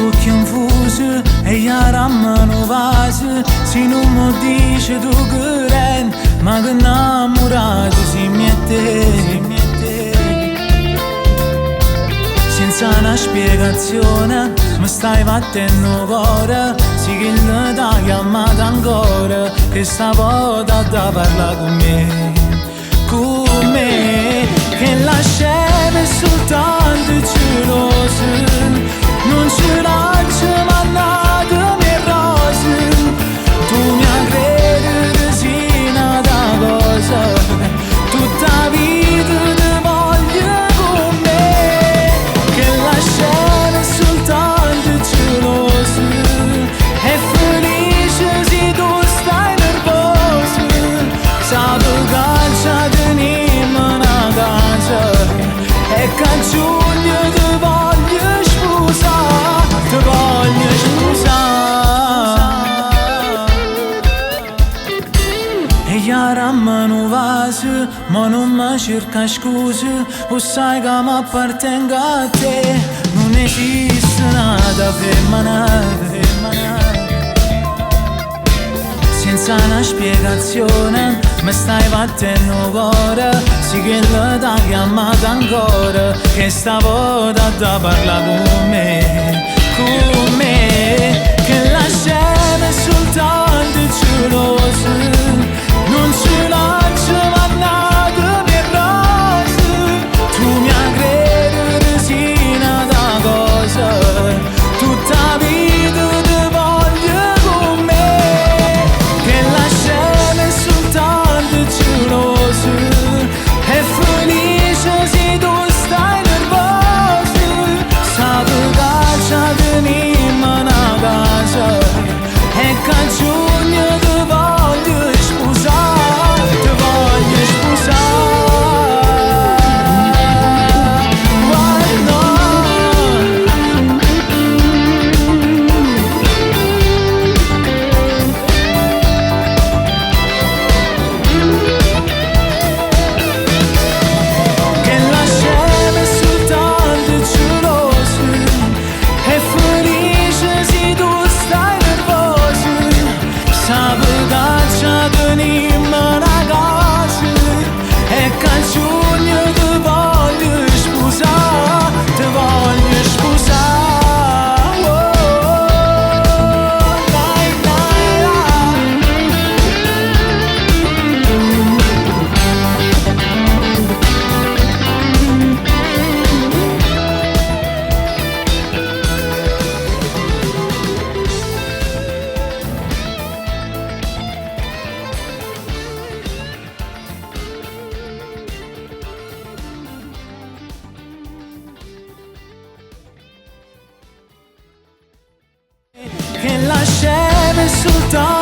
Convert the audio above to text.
occhi infusi e iara a mano vasi. Se non mi dice tu che rendi, ma che innamorato si mette. Senza una spiegazione mi stai battendo cuore. Sì che non t'ha chiamato ancora, che sta volta da parlare con me. Con me, che lasciami soltanto geloso. Non ci lascio mannato mie rose. Tu mi credi sì nata cosa. Tutta vita ti voglio con me. Che lasciami soltanto geloso. E felice se tu stai nervoso. Sape calcia tenimmo una casa. E che a giugno ti voglio sposare. Ti voglio sposare. E iara a mano vasi, ma non mi cerca scuse. O sai che mi appartengo a te. Non esiste nada femminile. Senza una spiegazione mi stai battendo cuore. Sì che lo t'ha chiamato ancora, che stavolta da parlare con me. Con me, che lasciami soltanto geloso. Non ci lascio mannato mie rose. Tu mi credi sì nata cosa. Tutta vita ti voglio con me. Che lasciami soltanto geloso. E felice se tu stai nervoso. Sape calcia tenimmo una casa. E che a giugno ti voglio sposare. Ti voglio sposare. Why not? Che lasciami soltanto geloso. E felice se tu stai nervoso. Sape calcia tenimmo una casa. E che a giugno ti voglio sposare. Ti voglio sposare. Dai, dai, che lasciami soltanto